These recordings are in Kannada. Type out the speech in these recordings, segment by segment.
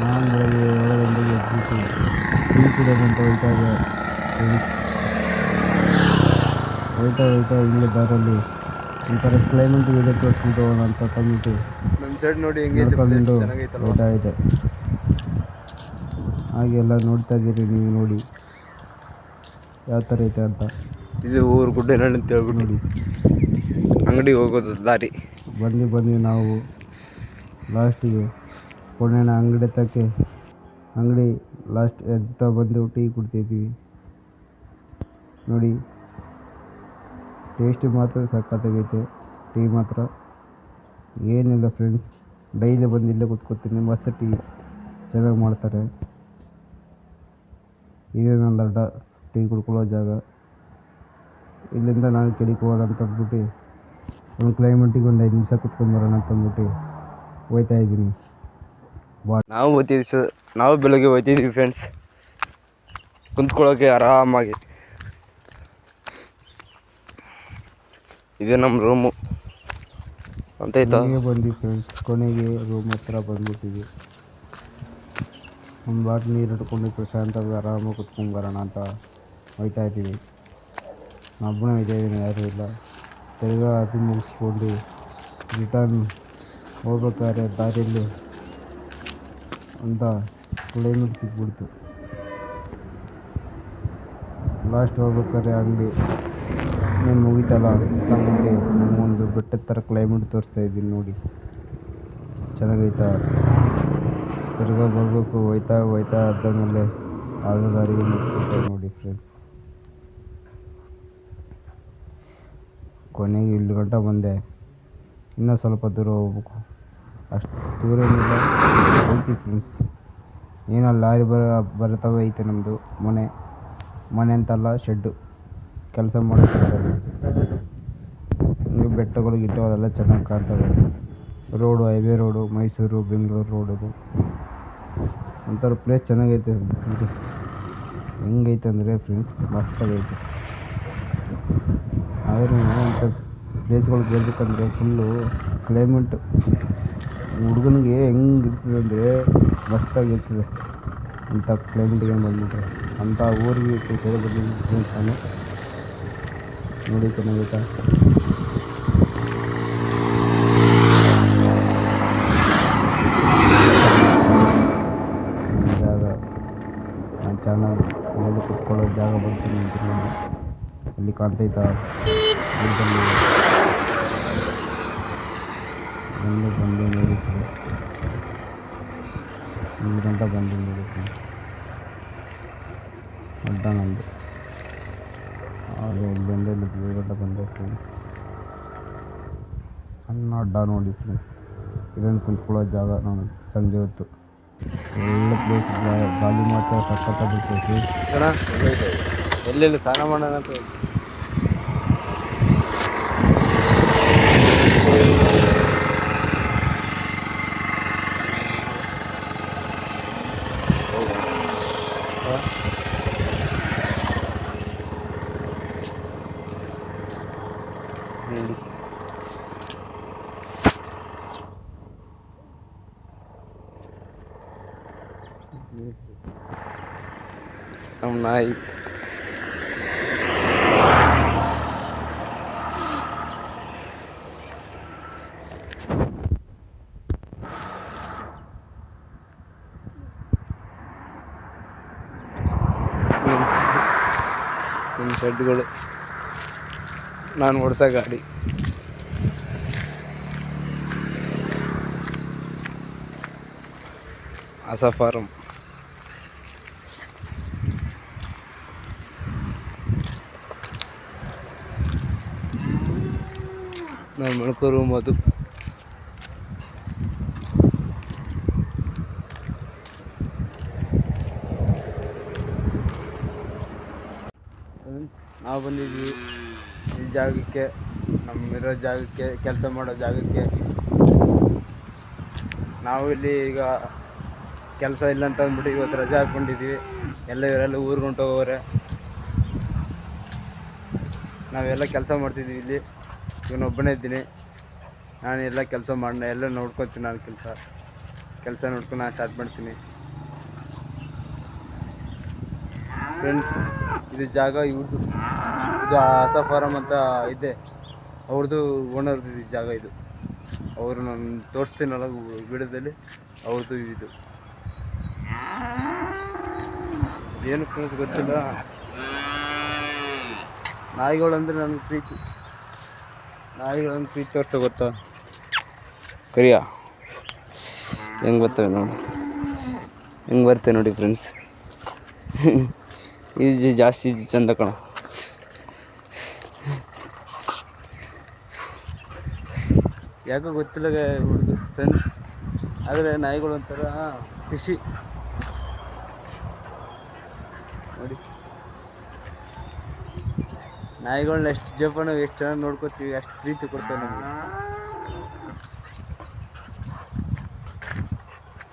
ನಾನು ಬೆಳಗ್ಗೆ 7 ಗಂಟೆಗೆ ಎದ್ಬಿಟ್ಟು ಟೀ ಕುಡಿಯೋದಂತ ಹೋಯ್ತಾ ಹಿಂಗೆ ದಾರಲ್ಲಿ ಒಂಥರ ಕ್ಲೈಮೇಟ್ ಇದೆ ತೋರಿಸ್ಬಿಟ್ಟು ಹೋಗೋಣ ಅಂತ ತಂದ್ಬಿಟ್ಟು ನಮ್ಮ ಸೈಡ್ ನೋಡಿ ಹೆಂಗೈತೆ ನೋಡ್ಕೊಂಡು ಚೆನ್ನಾಗೈತಲ್ವ. ಹೋಗ್ತಾ ಇದೆ. ಹಾಗೆಲ್ಲ ನೋಡ್ತಾ ಇದ್ದೀರಿ ನೀವು ನೋಡಿ ಯಾವ ಥರ ಐತೆ ಅಂತ. ಇದು ಊರು ಗುಡ್ಡೆನಹಳ್ಳಿ ಅಂತ ಹೇಳ್ಬಿಟ್ಟು ನೋಡಿ ಅಂಗಡಿಗೆ ಹೋಗೋದು ದಾರಿ. ಬನ್ನಿ ನಾವು ಲಾಸ್ಟಿಗೆ ಕೊನೆಯ ಅಂಗಡಿ ಲಾಸ್ಟ್ ಎದ್ತಾ ಬಂದು ಟೀ ಕುಡ್ತಿದ್ದೀವಿ ನೋಡಿ. ಟೇಸ್ಟ್ ಮಾತ್ರ ಸಖತ್ತಾಗೈತೆ ಟೀ ಮಾತ್ರ. ಏನಿಲ್ಲ ಫ್ರೆಂಡ್ಸ್, ಡೈಲಿ ಬಂದು ಇಲ್ಲೇ ಕೂತ್ಕೋತೀನಿ. ಮಸ್ತ್ ಟೀ ಚೆನ್ನಾಗಿ ಮಾಡ್ತಾರೆ. ಇದೇ ನನ್ನ ಅಡ್ಡ ಟೀ ಕುಡ್ಕೊಳ್ಳೋ ಜಾಗ. ಇಲ್ಲಿಂದ ನಾನು ಕೆಳಗೆ ಹೋಗೋಣ ಅಂತ ಅಂದ್ಬಿಟ್ಟು ಒಂದು ಕ್ಲೈಮೇಟಿಗೆ ಒಂದು 5 ನಿಮಿಷ ಕುತ್ಕೊಂಡ್ಬರೋಣ ಅಂತ ಅಂದ್ಬಿಟ್ಟು ಹೋಗ್ತಾ ಇದ್ದೀನಿ. ನಾವು ಬೆಳಗ್ಗೆ ಹೋಗ್ತಿದ್ದೀವಿ ಫ್ರೆಂಡ್ಸ್, ಕುಂತ್ಕೊಳ್ಳೋಕೆ ಆರಾಮಾಗಿ. ಇದು ನಮ್ಮ ರೂಮು ಅಂತ ಬಂದ್ವಿ ಫ್ರೆಂಡ್ಸ್. ಕೊನೆಗೆ ರೂಮ್ ಹತ್ರ ಬಂದ್ಬಿಟ್ಟಿದ್ವಿ. ಒಂದು ಬಾಟ್ಲಿ ನೀರು ಹಿಡ್ಕೊಂಡು ಪ್ರಶಾಂತವಾಗಿ ಆರಾಮಾಗಿ ಕುತ್ಕೊಂಡ್ಬರೋಣ ಅಂತ ಹೋಗ್ತಾ ಇದ್ದೀವಿ. ಒಬ್ಬನೇ ಹೋಗ್ತಾ ಇದ್ದೀನಿ, ಯಾರೂ ಇಲ್ಲ. ತಿರ್ಗಾ ಅದು ಮುಗಿಸ್ಕೊಂಡು ರಿಟರ್ನ್ ಹೋಗ್ಬೇಕಾದ್ರೆ ದಾರಿಯಲ್ಲಿ ಅಂತ ಕ್ಲೈಮೇಟ್ ಸಿಕ್ಬಿಡ್ತು. ಲಾಸ್ಟ್ ಹೋಗ್ಬೇಕಾದ್ರೆ ಅಂಗಡಿ ಏನು ಮುಗಿತಲ್ಲ ಅಂತಂದ್ಬಿಟ್ಟು ನಮಗೊಂದು ಬೆಟ್ಟದ ಥರ ಕ್ಲೈಮೇಟ್ ತೋರಿಸ್ತಾ ಇದ್ದೀನಿ ನೋಡಿ, ಚೆನ್ನಾಗೈತಾ. ತಿರ್ಗಾ ಬರಬೇಕು ಹೋಯ್ತಾ ಅದಾದಮೇಲೆ ಯಾವುದೋ ದಾರಿಗೆ ಮುಗಿಸ್ಬಿಟ್ಟೆ ನೋಡಿ ಫ್ರೆಂಡ್ಸ್. ಕೊನೆಗೆ 7 ಗಂಟೆ ಬಂದೆ. ಇನ್ನೂ ಸ್ವಲ್ಪ ದೂರ ಹೋಗ್ಬೇಕು, ಅಷ್ಟು ದೂರ ಏನಿಲ್ಲ ಹೋಗ್ತೀವಿ ಫ್ರೆಂಡ್ಸ್. ಏನೋ ಲಾರಿ ಬರ್ತವೆ ಐತೆ ನಮ್ಮದು ಮನೆ ಅಂತಲ್ಲ, ಶೆಡ್ಡು, ಕೆಲಸ ಮಾಡೋ ಶೆಡ್ಡಲ್ಲಿ. ಹಿಂಗೆ ಬೆಟ್ಟಗಳು ಗಿಟ್ಟಗಳೆಲ್ಲ ಚೆನ್ನಾಗಿ ಕಾಣ್ತವೆ. Road highway road, Mysuru Bengaluru road. ಇದು ಒಂಥರ ಪ್ಲೇಸ್ ಚೆನ್ನಾಗೈತೆ. ಇದು ಹೆಂಗೈತೆ ಅಂದರೆ ಫ್ರೆಂಡ್ಸ್ ಮಸ್ತಾಗೈತೆ. ಆದರೆ ಅಂಥ ಪ್ಲೇಸ್ಗಳು ಗೆಲ್ಬೇಕಂದ್ರೆ ಫುಲ್ಲು ಕ್ಲೈಮೇಟ್ ಹುಡುಗನಿಗೆ ಹೆಂಗಿರ್ತದೆ ಅಂದರೆ ಮಸ್ತಾಗಿರ್ತದೆ ಅಂಥ ಕ್ಲೈಮೇಟಿಗೆ ಬಂದ್ಬಿಟ್ರೆ. ಅಂಥ ಊರಿಗೆ ಬಂದಿದ್ದೀನಿ ನಾನು ನೋಡಿ, ಚೆನ್ನಾಗೈತಾ. ಜಾಗ ನಾನು ಚೆನ್ನಾಗಿ ಮೇಲೆ ಕುತ್ಕೊಳ್ಳೋ ಜಾಗ ಬರ್ತೀನಿ ನಾನು. ಅಲ್ಲಿ ಕಾಣ್ತೈತಾ ಊರಲ್ಲಿ ಬಂದು ನೋಡಿ 1 ಗಂಟೆ ಬಂದು ನೋಡಿ ಅಡ್ಡ ನಂದು. ಇಲ್ಲಿಂದ 2 ಗಂಟೆ ಬಂದೆ ಫ್ರೆಂಡ್ಸ್. ನನ್ನ ಅಡ್ಡ ನೋಡಿ ಫ್ರೆಂಡ್ಸ್, ಇದನ್ನು ಕುಂತ್ಕೊಳ್ಳೋ ಜಾಗ. ನಾನು ಸಂಜೆ ಹೊತ್ತು ಒಳ್ಳೆ ಪ್ಲೇಸ್, ಗಾಳಿ ಮಾತ್ರ ಸಖತ್ತಾಗಿ ಪ್ಲೇಸು. ಎಲ್ಲೆಲ್ಲಿ ಸ್ನಾನ ಮಾಡೋಣ ಅಂತ ನಮ್ಮ ನಾಯಿ. ನಿಮ್ಮ ಶೆಡ್ಗಳು, ನಾನು ಓಡಿಸೋ ಗಾಡಿ. ಆಸಾ ಫಾರಂ. ನಾನು ಮಲ್ಕೋ ರೂಮ್ ಅದು. ನಾವು ಬಂದಿದ್ವಿ ಈ ಜಾಗಕ್ಕೆ, ನಮ್ಮಿರೋ ಜಾಗಕ್ಕೆ, ಕೆಲಸ ಮಾಡೋ ಜಾಗಕ್ಕೆ. ನಾವು ಇಲ್ಲಿ ಈಗ ಕೆಲಸ ಇಲ್ಲ ಅಂತ ಅಂದ್ಬಿಟ್ಟು ಇವತ್ತು ರಜೆ ಹಾಕ್ಕೊಂಡಿದ್ವಿ. ಇವರೆಲ್ಲ ಊರಿಗೆ ಹೊಂಟೋಗೋರೆ. ನಾವೆಲ್ಲ ಕೆಲಸ ಮಾಡ್ತಿದ್ದೀವಿ ಇಲ್ಲಿ. ಇವನೊಬ್ಬನೇ ಇದ್ದೀನಿ. ನಾನು ಎಲ್ಲ ಕೆಲಸ ಮಾಡೋಣ, ಎಲ್ಲ ನೋಡ್ಕೊತೀನಿ ನಾನು ಕೆಲಸ. ಕೆಲಸ ನೋಡ್ಕೊಂಡು ನಾನು ಸ್ಟಾರ್ಟ್ ಮಾಡ್ತೀನಿ ಫ್ರೆಂಡ್ಸ್. ಇದು ಜಾಗ ಇವ್ರದ್ದು, ಇದು ಆಸಾ ಫಾರಮ್ ಅಂತ ಇದೆ, ಅವ್ರದ್ದು ಓನರ್ದು ಇದು ಜಾಗ. ಇದು ಅವರು ನಾನು ತೋರಿಸ್ತೀನಲ್ಲ ವಿಡಿಯೋದಲ್ಲಿ, ಅವ್ರದ್ದು ಇದು. ಏನು ಫ್ರೆಂಡ್ಸ್ ಗೊತ್ತಿಲ್ಲ, ನಾಯಿಗಳಂದ್ರೆ ನನಗೆ ಪ್ರೀತಿ. ನಾಯಿಗಳಂದ್ರೆ ಪ್ರೀತಿ ತೋರಿಸೋ ಗೊತ್ತಾ ಕರಿಯ ಹೆಂಗೆ ಬರ್ತವೆ ನೋಡಿ, ಹೆಂಗೆ ಬರ್ತವೆ ನೋಡಿ ಫ್ರೆಂಡ್ಸ್. ಇದು ಜಾಸ್ತಿ ಚಂದ ಕಣ. ಯಾಕೋ ಗೊತ್ತಿಲ್ಲ ಹುಡುಗ ಫ್ರೆಂಡ್ಸ್, ಆದರೆ ನಾಯಿಗಳು ಒಂಥರ ಖುಷಿ ನೋಡಿ. ನಾಯಿಗಳನ್ನ ಎಷ್ಟು ಜೋಪಾನ, ಎಷ್ಟು ಚೆನ್ನಾಗಿ ನೋಡ್ಕೋತೀವಿ, ಅಷ್ಟು ಪ್ರೀತಿ ಕೊಡ್ತೇವೆ ನಮಗೆ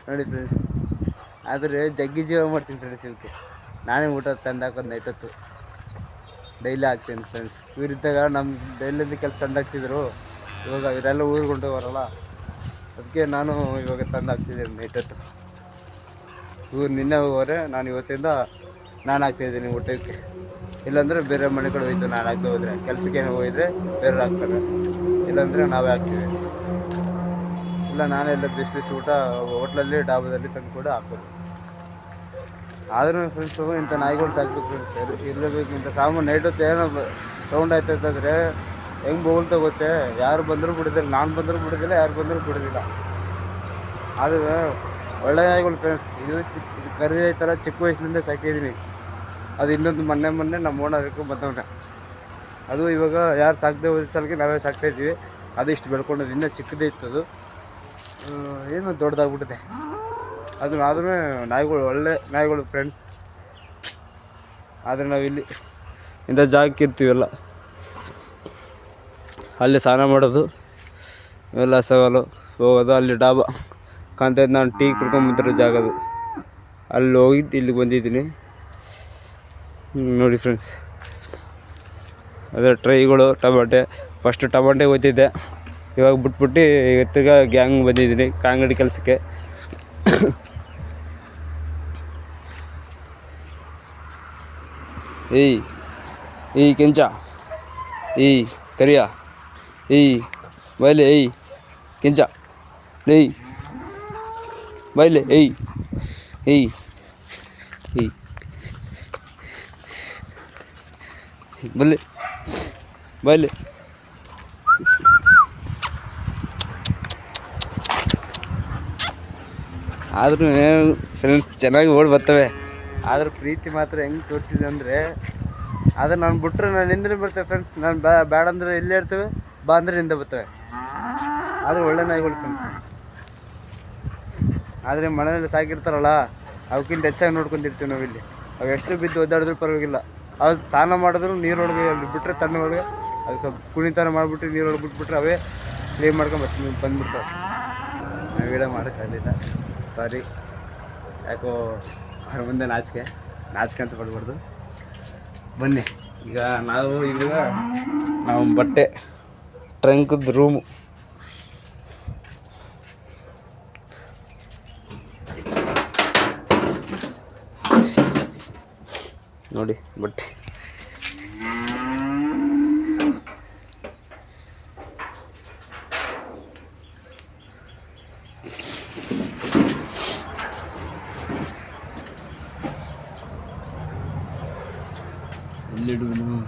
ನೋಡಿ ಫ್ರೆಂಡ್ಸ್. ಆದರೆ ಜಗ್ಗಿ ಜೀವ ಮಾಡ್ತೀನಿ ಫ್ರೆಂಡ್ಸ್ ಇವಕ್ಕೆ. ನಾನೇ ಊಟ ತಂದು ಹಾಕೋದು ನೈಟತ್ತು ಡೈಲಿ ಹಾಕ್ತೀನಿ ಫ್ರೆಂಡ್ಸ್. ಇವರಿದ್ದಾಗ ನಮ್ಮ ಡೈಲಿಂದ ಕೆಲಸ ತಂದು ಹಾಕ್ತಿದ್ರು, ಇವಾಗ ಇವರೆಲ್ಲ ಊರಿಗೆ ಹೊಂಟೋಗರಲ್ಲ, ಅದಕ್ಕೆ ನಾನು ಇವಾಗ ತಂದು ಹಾಕ್ತಿದ್ದೀನಿ ನೈಟತ್ತು. ಇವ್ರು ನಿನ್ನೆ ಹೋಗೋರೆ, ನಾನು ಇವತ್ತಿಂದ ನಾನು ಹಾಕ್ತಾಯಿದ್ದೀನಿ ಊಟಕ್ಕೆ. ಇಲ್ಲಾಂದರೆ ಬೇರೆ ಮನೆ ಕಡೆ ಹೋಯ್ತು ನಾನು ಹಾಕ್ತಾ ಹೋದರೆ, ಕೆಲಸಕ್ಕೆ ಏನೋ ಹೋಗಿದ್ರೆ ಬೇರೆ ಹಾಕ್ತಾರೆ, ಇಲ್ಲಾಂದರೆ ನಾವೇ ಹಾಕ್ತೀವಿ. ಇಲ್ಲ ನಾನೆಲ್ಲ ಬಿಸಿ ಬಿಸಿ ಊಟ ಹೋಟ್ಲಲ್ಲಿ ಡಾಬಾದಲ್ಲಿ ತಂದು ಕೂಡ ಹಾಕೋದು. ಆದ್ರೂ ಫ್ರೆಂಡ್ಸು ಇಂಥ ನಾಯಿಗಳು ಸಾಕ್ಬೇಕು ಫ್ರೆಂಡ್ಸ್, ಇರಲೇಬೇಕು. ಇಂಥ ಸಾಮಾನು ನೈಟ್ ಹೊತ್ತು ಏನೋ ಸೌಂಡ್ ಆಯ್ತಂತಂದರೆ ಹೆಂಗೆ ಬೋಲ್ತಾ ಗೊತ್ತೇ, ಯಾರು ಬಂದರೂ ಬಿಡೋದಿಲ್ಲ, ನಾನು ಬಂದರೂ ಬಿಡೋದಿಲ್ಲ, ಯಾರು ಬಂದರೂ ಬಿಡೋದಿಲ್ಲ. ಆದರೆ ಒಳ್ಳೆ ನಾಯಿಗಳು ಫ್ರೆಂಡ್ಸ್. ಇದು ಕರಿ ಥರ ಚಿಕ್ಕ ವಯಸ್ಸಿನಿಂದ ಸಾಕಿದ್ದೀನಿ. ಅದು ಇನ್ನೊಂದು ಮೊನ್ನೆ ನಮ್ಮ ಓನರ್ಗೂ ಬಂದವನೆ, ಅದು ಇವಾಗ ಯಾರು ಸಾಕದೆ ಹೋದ ಸಲಕ್ಕೆ ನಾವೇ ಸಾಕ್ತಾಯಿದ್ದೀವಿ. ಅದು ಇಷ್ಟು ಬೆಳ್ಕೊಂಡದ್ದು, ಇನ್ನೂ ಚಿಕ್ಕದೇ ಇತ್ತು ಅದು, ಏನು ದೊಡ್ಡದಾಗ್ಬಿಟ್ಟಿದೆ ಅದು. ಆದ್ರೂ ನಾಯಿಗಳು ಒಳ್ಳೆ ನಾಯಿಗಳು ಫ್ರೆಂಡ್ಸ್. ಆದರೆ ನಾವಿಲ್ಲಿ ಇಂಥ ಜಾಗಕ್ಕೆ ಇರ್ತೀವಲ್ಲ, ಅಲ್ಲಿ ಸ್ನಾನ ಮಾಡೋದು, ಇವೆಲ್ಲ ಸವಾಲು ಹೋಗೋದು. ಅಲ್ಲಿ ಡಾಬಾ ಕಾಣ್ತಾ ಇದ್ದು, ನಾನು ಟೀ ಕುಡ್ಕೊಂಬಂದಿರೋ ಜಾಗ ಅದು, ಅಲ್ಲಿ ಹೋಗಿದ್ದು ಇಲ್ಲಿಗೆ ಬಂದಿದ್ದೀನಿ ನೋಡಿ ಫ್ರೆಂಡ್ಸ್. ಅದೇ ಟ್ರೈಗಳು ಟಮಾಟೆ, ಫಸ್ಟು ಟಮಾಟೆ ಹೋಗ್ತಿದ್ದೆ, ಇವಾಗ ಬಿಟ್ಬಿಟ್ಟು ಈಗ ತಿರ್ಗಾ ಗ್ಯಾಂಗ್ ಬಂದಿದ್ದೀನಿ ಕಾಂಗಡಿ ಕೆಲಸಕ್ಕೆ. ಏಯ್ ಕೆಂಚ, ಏಯ್ ಕರಿಯ, ಏಯ್ ಬೈಲೆ, ಏಯ್ ಕೆಂಚ, ಏಯ್ ಬೈಲೆ, ಏಯ್ ಏಯ್ ಏಯ್ ಬಲ್ಲೆ ಬೈಲೆ. ಆದ್ರೂ ಫ್ರೆಂಡ್ಸ್ ಚೆನ್ನಾಗಿ ಓಡಿ ಬರ್ತವೆ. ಆದ್ರೆ ಪ್ರೀತಿ ಮಾತ್ರ ಹೆಂಗೆ ತೋರಿಸಿದೆ ಅಂದರೆ, ಆದರೆ ನಾನು ಬಿಟ್ಟರೆ ನಾನು ಹಿಂದೆ ಬರ್ತೇವೆ ಫ್ರೆಂಡ್ಸ್. ನಾನು ಬೇಡ ಅಂದರೆ ಇಲ್ಲೇ ಇರ್ತೇವೆ, ಬಾ ಅಂದರೆ ಹಿಂದೆ ಬರ್ತವೆ. ಆದರೆ ಒಳ್ಳೆ ನಾಯಿಗಳು ಫ್ರೆಂಡ್ಸ್. ಆದರೆ ಮನೆಯಲ್ಲಿ ಸಾಕಿರ್ತಾರಲ್ಲ, ಅವಕ್ಕಿಂತ ಹೆಚ್ಚಾಗಿ ನೋಡ್ಕೊಂಡಿರ್ತೀವಿ ನಾವಿಲ್ಲಿ. ಅವು ಎಷ್ಟು ಬಿದ್ದು ಒದ್ದಾಡಿದ್ರೂ ಪರವಾಗಿಲ್ಲ. ಅದು ಸ್ನಾನ ಮಾಡಿದ್ರು ನೀರೊಳಗೆ ಅಲ್ಲಿ ಬಿಟ್ಟರೆ ತಣ್ಣೊಳಗೆ ಅದು ಸ್ವಲ್ಪ ಕುಣಿತನ ಮಾಡಿಬಿಟ್ಟು ನೀರೊಳಗೆ ಬಿಟ್ಬಿಟ್ರೆ ಅವೇ ಕ್ಲೀನ್ ಮಾಡ್ಕೊಂಡು ಬಂದ್ಬಿಡ್ತಾವೆ. ನಾವು ವೀಡಿಯೋ ಮಾಡೋಕ್ಕಾಗಲಿಲ್ಲ, ಸಾರಿ. ಯಾಕೋ ಅವ್ರ ಮುಂದೆ ನಾಚಿಕೆ ಅಂತ ಪಡ್ಬಾರ್ದು. ಬನ್ನಿ ಈಗ ನಾವು ಬಟ್ಟೆ ಟ್ರಂಕದ ರೂಮು ನೋಡಿ. ಬಟ್ಟೆ ಎಲ್ಲಿಡುವನು?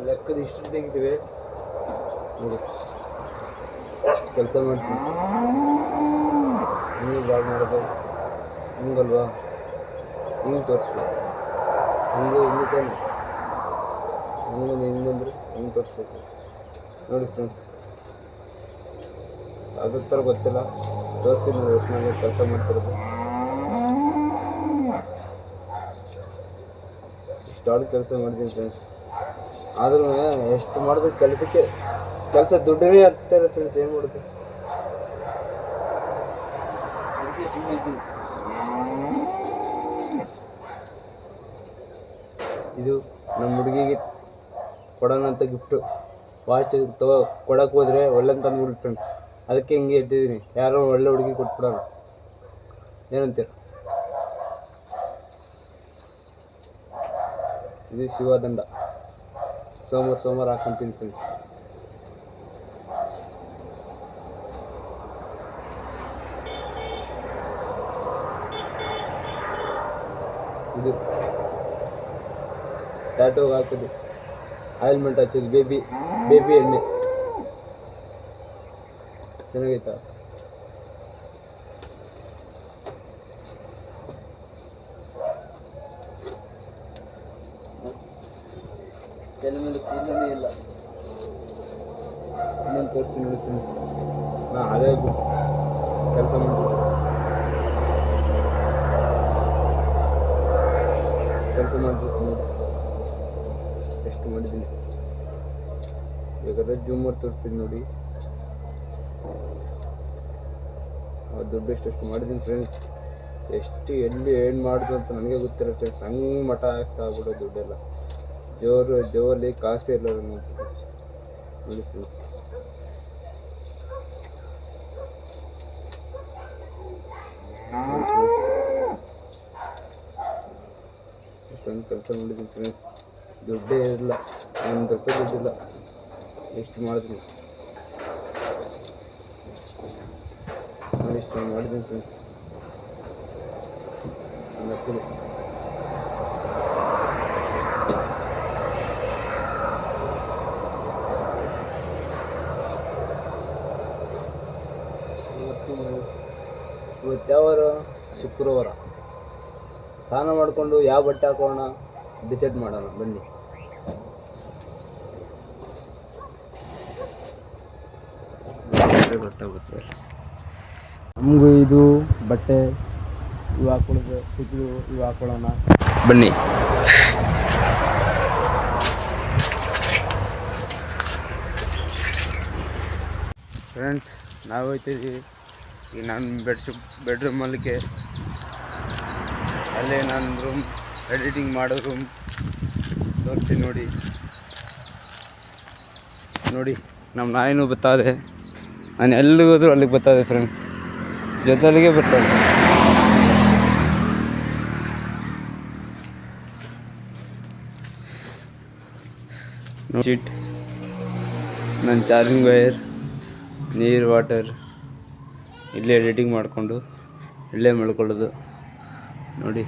ಲೆಕ್ಕದ ಇಷ್ಟು ತೆಗಿತೀವಿ ನೋಡಿ, ಇಷ್ಟು ಕೆಲಸ ಮಾಡ್ತೀವಿ. ಹಿಂಗೆ ಬ್ಲಾಗ್ ಮಾಡೋದು ಹಿಂಗಲ್ವಾ, ಹಿಂಗೆ ತೋರಿಸ್ಬೇಕು, ಹಿಂಗೆ ತಾನೆ, ಹಿಂಗಂದ್ರೆ ಹಿಂಗೆ ತೋರಿಸ್ಬೇಕು ನೋಡಿ ಫ್ರೆಂಡ್ಸ್. ಅದ್ರ ಥರ ಗೊತ್ತಿಲ್ಲ, ತೋರಿಸ್ತೀನಿ ನೋಡಿ ಎಷ್ಟು ನಾನು ಕೆಲಸ ಮಾಡ್ತಿರೋದು. ಇಷ್ಟಾಡು ಕೆಲಸ ಮಾಡ್ತೀನಿ ಫ್ರೆಂಡ್ಸ್. ಆದ್ರೂ ಎಷ್ಟು ಮಾಡಿದ್ರು ಕೆಲಸ ದುಡ್ಡೇ ಆಗ್ತಾರೆ ಫ್ರೆಂಡ್ಸ್. ಏನು ಮಾಡೋದು, ಸುಮ್ಮನೆ ಇದು ನಮ್ಮ ಹುಡುಗಿಗೆ ಕೊಡೋಣ ಅಂತ ಗಿಫ್ಟು. ವಾಚ್ ಕೊಡೋಕೆ ಹೋದರೆ ಒಳ್ಳೆ ಅಂತ ಅಂದ್ಬಿಡಿ ಫ್ರೆಂಡ್ಸ್. ಅದಕ್ಕೆ ಹಿಂಗೆ ಇಟ್ಟಿದ್ದೀನಿ. ಯಾರೋ ಒಳ್ಳೆ ಹುಡುಗಿ ಕೊಟ್ಬಿಡೋಣ, ಏನಂತೀರ? ಇದು ಶಿವದಂಡ. ಸೋಮವಾರ ಹಾಕೊಂತೀನಿ ಫ್ರೆಂಡ್ಸ್. ಇದು ಟ್ಯಾಟೋಗೆ ಹಾಕೋದು, ಆಯಿಲ್ಮೆಂಟ್ ಹಚ್ಚೋದು, ಬೇಬಿ ಎಣ್ಣೆ. ಚೆನ್ನಾಗೈತಾ? ತಲೆ ಮೇಲೆ ಕೂದಲೇ ಇಲ್ಲ. ಇನ್ನೊಂದು ತೋರಿಸ್ತೀನಿ ನೋಡಿ ಫ್ರೆಂಡ್ಸ್. ನಾ ಅದೇ ಕೆಲಸ ಮಾಡ್ತೀನಿ. ಎಷ್ಟು ಮಾಡಿದ್ದೀನಿ ಬೇಕಾದ್ರೆ ಜೂಮ್ ಮಾಡಿ ತೋರಿಸ್ತೀನಿ ನೋಡಿ. ದುಡ್ಡು ಎಷ್ಟು ಮಾಡಿದ್ದೀನಿ ಫ್ರೆಂಡ್ಸ್. ಎಷ್ಟು ಎಲ್ಲಿ ಏನು ಮಾಡಿದ್ರು ಅಂತ ನನಗೆ ಗೊತ್ತಿರೋ ಫ್ರೆಂಡ್ಸ್. ಹಂಗೆ ಮಠ ಆಗ್ಬಿಡೋ ದುಡ್ಡೆಲ್ಲ. ಜೋರಲ್ಲಿ ಕಾಸೇ ಇಲ್ಲ ನೋಡಿ ಫ್ರೆಂಡ್ಸ್. ಎಷ್ಟೊಂದು ಕೆಲಸ ಮಾಡಿದ್ದೀನಿ ಫ್ರೆಂಡ್ಸ್. ದುಡ್ಡೇ ಇಲ್ಲ, 1 ರೂಪಾಯಿ ದುಡ್ಡಿಲ್ಲ. ಎಷ್ಟು ಮಾಡಿದ್ದೀನಿ ಇಷ್ಟು ಮಾಡಿದ್ದೀನಿ ಫ್ರೆಂಡ್ಸ್. ನನ್ನ ಹೆಸರು ಇವತ್ತು ಯಾವಾರ? ಶುಕ್ರವಾರ. ಸ್ನಾನ ಮಾಡಿಕೊಂಡು ಯಾವ ಬಟ್ಟೆ ಹಾಕೋಣ ಡಿಸೈಡ್ ಮಾಡೋಣ ಬನ್ನಿ. ಗೊತ್ತಾಗುತ್ತೆ ನಮಗೂ. ಇದು ಬಟ್ಟೆ ಇವು ಹಾಕೊಳ್ಳೋದು, ಇವು ಹಾಕೊಳ್ಳೋಣ ಬನ್ನಿ. ಫ್ರೆಂಡ್ಸ್, ನಾವು ಹೋಗ್ತಿದ್ದೀವಿ ಈಗ. ನಾನು ಬೆಡ್ರೂಮಲ್ಲಿಗೆ ಅಲ್ಲೇ ನನ್ನ ರೂಮ್, ಎಡಿಟಿಂಗ್ ಮಾಡೋ ರೂಮ್ ತೋರಿಸ್ತೀನಿ ನೋಡಿ. ನಮ್ಮ ನಾಯಿನೂ ಬರ್ತದೆ. ನಾನು ಎಲ್ಲಿಗೆ ಹೋದರೂ ಅಲ್ಲಿಗೆ ಬರ್ತದೆ ಫ್ರೆಂಡ್ಸ್, ಜೊತೆಲಿಗೆ ಬರ್ತದೆ. ಶೀಟ್, ನನ್ನ ಚಾರ್ಜಿಂಗ್ ವೈರ್, ನೀರು, ವಾಟರ್ ಇಲ್ಲೇ ಎಡಿಟಿಂಗ್ ಮಾಡಿಕೊಂಡು ಇಲ್ಲೇ ಮಲ್ಕೊಳ್ಳೋದು ನೋಡಿ.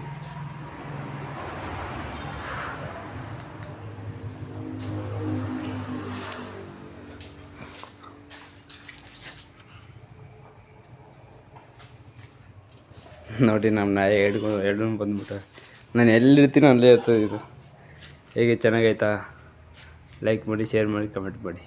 ನೋಡಿ ನಮ್ಮ ನಾಯಿ ಎರಡು ಬಂದ್ಬಿಟ್ಟ. ನಾನು ಎಲ್ಲಿರ್ತೀನೋ ಅಲ್ಲೇ ಇರ್ತದೆ ಇದು. ಹೇಗೆ ಚೆನ್ನಾಗೈತಾ? ಲೈಕ್ ಮಾಡಿ, ಶೇರ್ ಮಾಡಿ, ಕಮೆಂಟ್ ಮಾಡಿ.